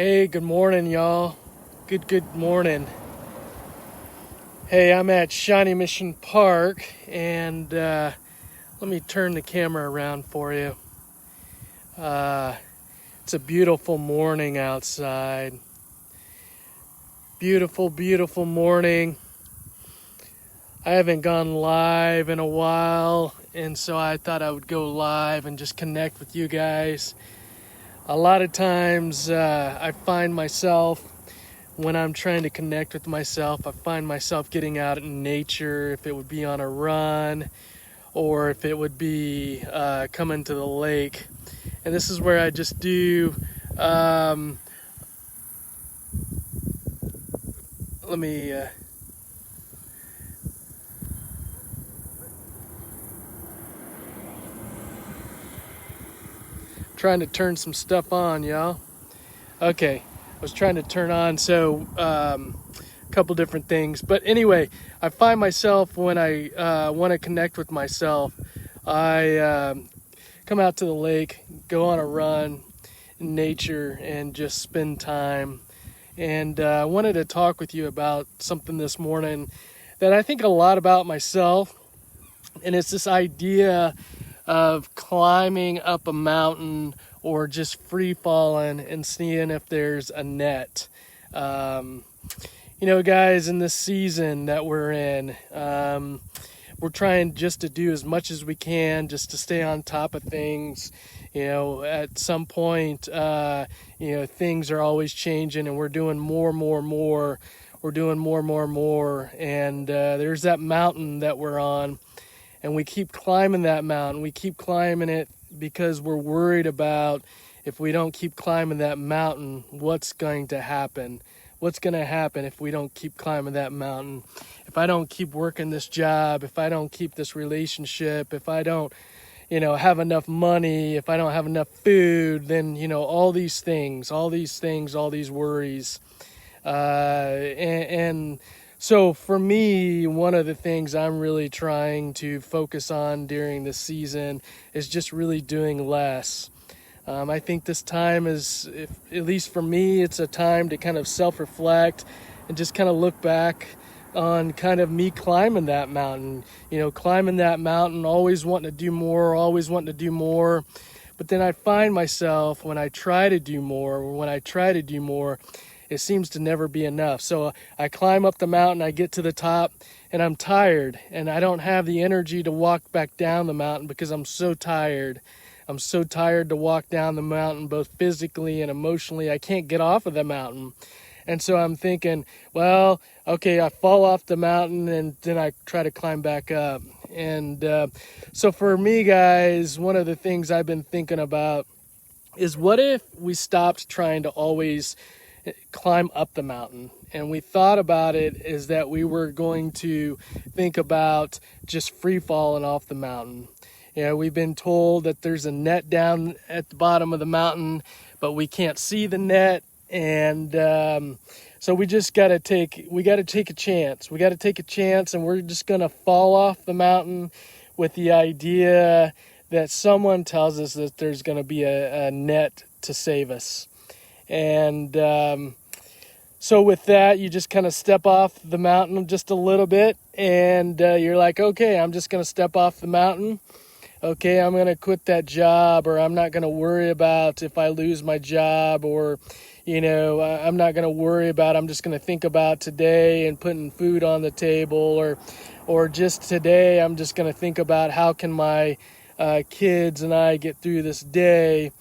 Hey, good morning, y'all. Good morning. Hey, I'm at Shawnee Mission Park, and let me turn the camera around for you. It's a beautiful morning outside. Beautiful morning. I haven't gone live in a while, and so I thought I would go live and just connect with you guys. A lot of times I find myself, when I'm trying to connect with myself, I find myself getting out in nature, if it would be on a run or if it would be coming to the lake. And this is where I just do, let me, trying to turn some stuff on, y'all. Okay, I was trying to turn on, so a couple different things. But anyway, I find myself when I want to connect with myself, I come out to the lake, go on a run in nature, and just spend time. And I wanted to talk with you about something this morning that I think a lot about myself, and it's this idea of climbing up a mountain or just free falling and seeing if there's a net. Guys, in this season that we're in, we're trying just to do as much as we can just to stay on top of things. At some point, things are always changing, and we're doing more. We're doing more. And there's that mountain that we're on, and we keep climbing that mountain. We keep climbing it because we're worried about, if we don't keep climbing that mountain, what's going to happen? What's going to happen if we don't keep climbing that mountain? If I don't keep working this job, if I don't keep this relationship, if I don't, have enough money, if I don't have enough food, then, all these things, all these worries. And so for me, one of the things I'm really trying to focus on during this season is just really doing less. I think this time is, at least for me, it's a time to kind of self-reflect and just kind of look back on kind of me climbing that mountain, always wanting to do more. But then I find myself, when I try to do more, it seems to never be enough. So I climb up the mountain, I get to the top, and I'm tired, and I don't have the energy to walk back down the mountain because I'm so tired. I'm so tired to walk down the mountain, both physically and emotionally. I can't get off of the mountain. And so I'm thinking, well, okay, I fall off the mountain and then I try to climb back up. And so for me, guys, one of the things I've been thinking about is, what if we stopped trying to always climb up the mountain, and we thought about it as that we were going to think about just free falling off the mountain. We've been told that there's a net down at the bottom of the mountain, but we can't see the net. And so we got to take a chance. We got to take a chance, and we're just going to fall off the mountain with the idea that someone tells us that there's going to be a net to save us. And so with that, you just kind of step off the mountain just a little bit, and you're like, okay, I'm just going to step off the mountain. Okay, I'm going to quit that job, or I'm not going to worry about if I lose my job, or, I'm not going to worry about, I'm just going to think about today and putting food on the table, or just today, I'm just going to think about how can my kids and I get through this day.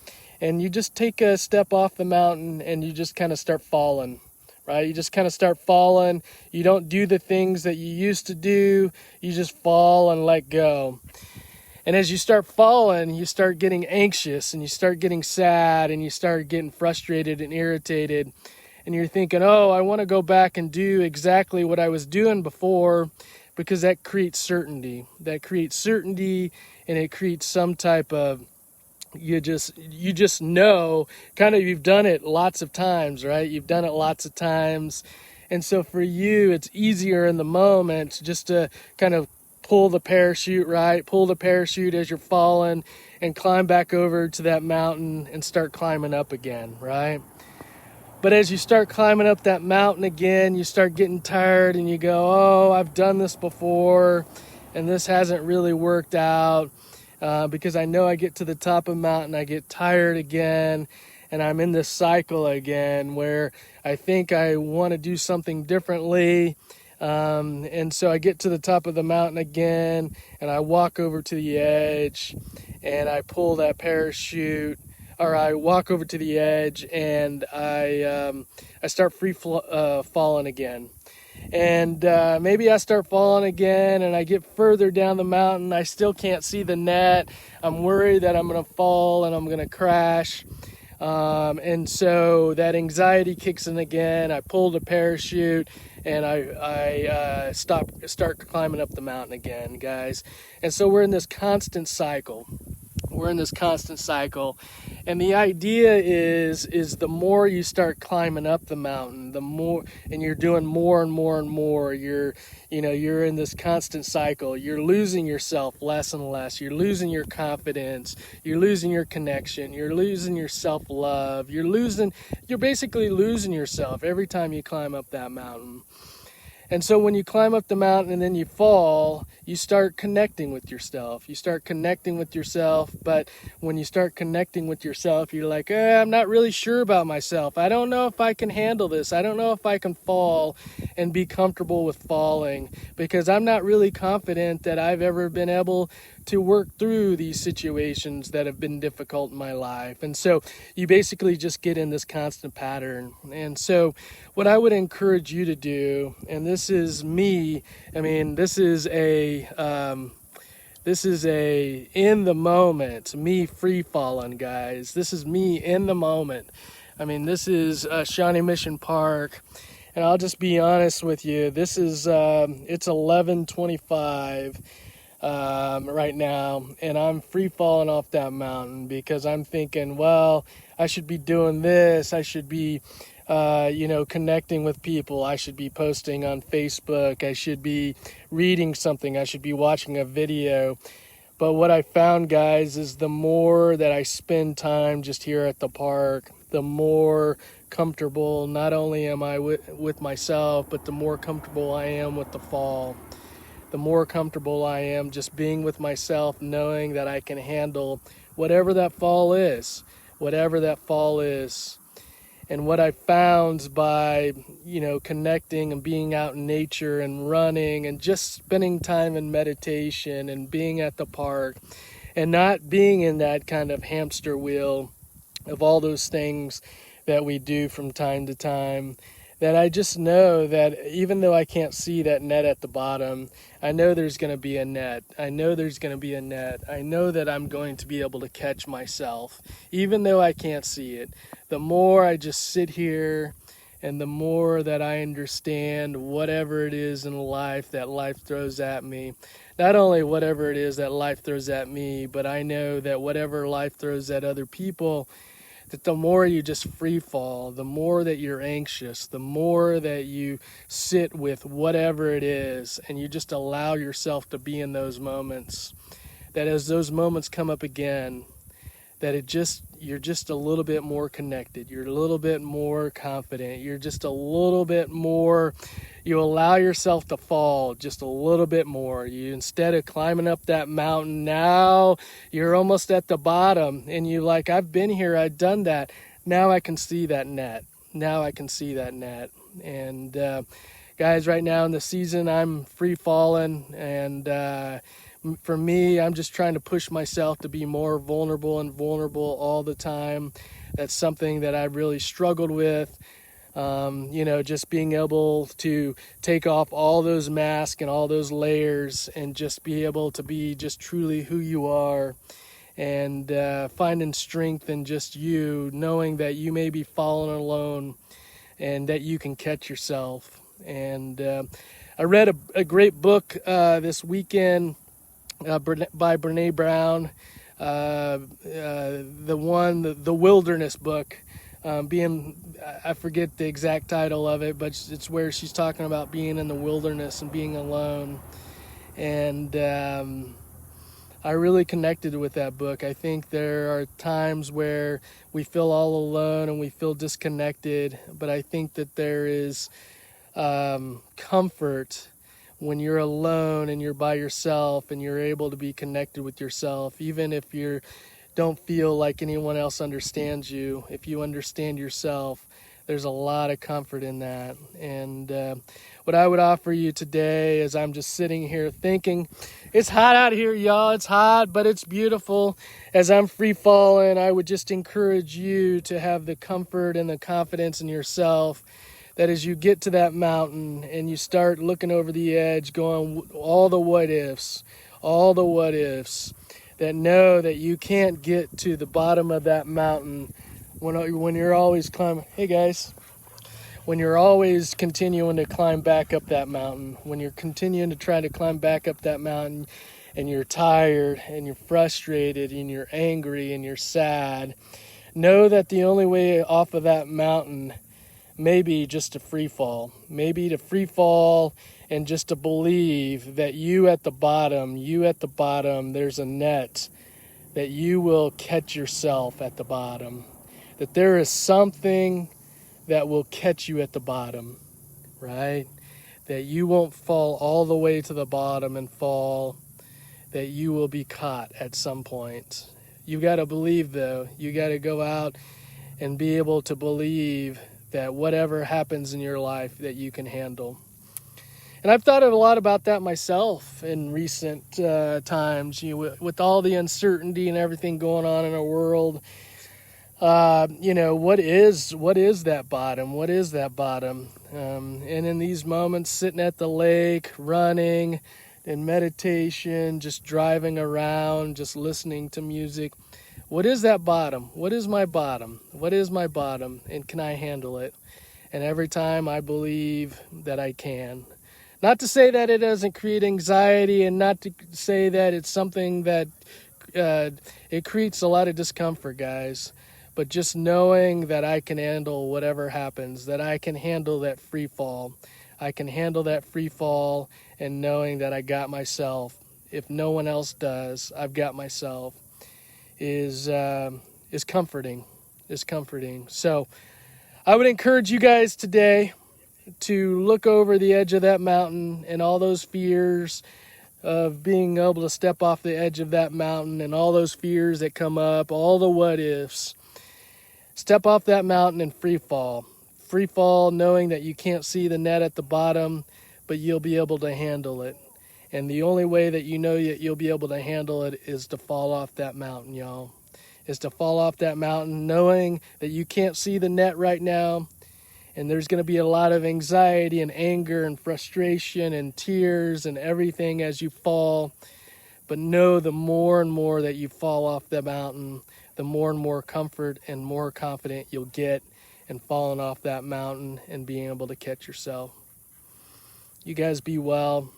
And you just take a step off the mountain and you just kind of start falling, right? You just kind of start falling. You don't do the things that you used to do. You just fall and let go. And as you start falling, you start getting anxious, and you start getting sad, and you start getting frustrated and irritated. And you're thinking, oh, I want to go back and do exactly what I was doing before, because that creates certainty. And it creates some type of, you just know, kind of, you've done it lots of times, right? You've done it lots of times. And so for you, it's easier in the moment just to kind of pull the parachute, right? Pull the parachute as you're falling and climb back over to that mountain and start climbing up again, right? But as you start climbing up that mountain again, you start getting tired and you go, oh, I've done this before and this hasn't really worked out, because I know I get to the top of the mountain, I get tired again, and I'm in this cycle again where I think I want to do something differently. And so I get to the top of the mountain again and I walk over to the edge and I pull that parachute, or I walk over to the edge and I start falling again. And maybe I start falling again and I get further down the mountain. I still can't see the net. I'm worried that I'm going to fall and I'm going to crash. And so that anxiety kicks in again. I pull the parachute and I start climbing up the mountain again, guys. And so we're in this constant cycle. And the idea is the more you start climbing up the mountain, the more, and you're doing more and more and more, you're in this constant cycle. You're losing yourself less and less. You're losing your confidence. You're losing your connection. You're losing your self-love. You're basically losing yourself every time you climb up that mountain. And so when you climb up the mountain and then you fall, you start connecting with yourself. But when you start connecting with yourself, you're like, I'm not really sure about myself. I don't know if I can handle this. I don't know if I can fall and be comfortable with falling, because I'm not really confident that I've ever been able to work through these situations that have been difficult in my life. And so you basically just get in this constant pattern. And so what I would encourage you to do, and this is me, this is a in the moment, me free falling, guys. This is me in the moment. This is Shawnee Mission Park, and I'll just be honest with you. This is it's 11:25 right now, and I'm free falling off that mountain because I'm thinking, well, I should be doing this. I should be connecting with people. I should be posting on Facebook. I should be reading something. I should be watching a video. But what I found, guys, is the more that I spend time just here at the park, the more comfortable not only am I with myself, but the more comfortable I am with the fall. The more comfortable I am just being with myself, knowing that I can handle whatever that fall is. And what I found by, connecting and being out in nature and running and just spending time in meditation and being at the park and not being in that kind of hamster wheel of all those things that we do from time to time, that I just know that even though I can't see that net at the bottom, I know there's going to be a net. I know that I'm going to be able to catch myself, even though I can't see it. The more I just sit here and the more that I understand whatever it is in life that life throws at me, not only whatever it is that life throws at me, but I know that whatever life throws at other people, that the more you just free fall, the more that you're anxious, the more that you sit with whatever it is, and you just allow yourself to be in those moments, that as those moments come up again, that you're just a little bit more connected, you're a little bit more confident, you're just a little bit more, you allow yourself to fall just a little bit more. You, instead of climbing up that mountain, now you're almost at the bottom and you like, I've been here, I've done that. Now I can see that net. And guys, right now in the season, I'm free falling, and for me, I'm just trying to push myself to be more vulnerable all the time. That's something that I really struggled with. Just being able to take off all those masks and all those layers and just be able to be just truly who you are, and finding strength in just you, knowing that you may be falling alone and that you can catch yourself. And I read a great book this weekend by Brene Brown, the Wilderness book. I forget the exact title of it, but it's where she's talking about being in the wilderness and being alone. And I really connected with that book. I think there are times where we feel all alone and we feel disconnected, but I think that there is comfort when you're alone and you're by yourself and you're able to be connected with yourself, even if you don't feel like anyone else understands you. If you understand yourself, there's a lot of comfort in that. And what I would offer you today, as I'm just sitting here thinking, it's hot out here, y'all. It's hot, but it's beautiful. As I'm free falling, I would just encourage you to have the comfort and the confidence in yourself that as you get to that mountain and you start looking over the edge, going all the what ifs, that know that you can't get to the bottom of that mountain when you're always climbing. Hey guys, when you're always continuing to climb back up that mountain, when you're continuing to try to climb back up that mountain and you're tired and you're frustrated and you're angry and you're sad, know that the only way off of that mountain maybe just to free fall, and just to believe that you at the bottom, there's a net, that you will catch yourself at the bottom, that there is something that will catch you at the bottom, right? That you won't fall all the way to the bottom and fall, that you will be caught at some point. You got to believe, though. You got to go out and be able to believe that whatever happens in your life that you can handle. And I've thought a lot about that myself in recent times, with all the uncertainty and everything going on in our world. What is that bottom? What is that bottom? And in these moments, sitting at the lake, running, in meditation, just driving around, just listening to music, what is that bottom? What is my bottom? What is my bottom? And can I handle it? And every time I believe that I can. Not to say that it doesn't create anxiety, and not to say that it's something that it creates a lot of discomfort, guys. But just knowing that I can handle whatever happens, that I can handle that free fall. I can handle that free fall, and knowing that I got myself. If no one else does, I've got myself. Is comforting. So I would encourage you guys today to look over the edge of that mountain and all those fears of being able to step off the edge of that mountain and all those fears that come up, all the what ifs. Step off that mountain and free fall. Free fall knowing that you can't see the net at the bottom, but you'll be able to handle it. And the only way that you know that you'll be able to handle it is to fall off that mountain, y'all. Is to fall off that mountain knowing that you can't see the net right now. And there's going to be a lot of anxiety and anger and frustration and tears and everything as you fall. But know the more and more that you fall off the mountain, the more and more comfort and more confident you'll get in falling off that mountain and being able to catch yourself. You guys be well.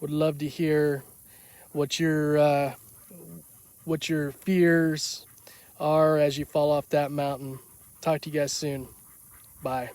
Would love to hear what your fears are as you fall off that mountain. Talk to you guys soon. Bye.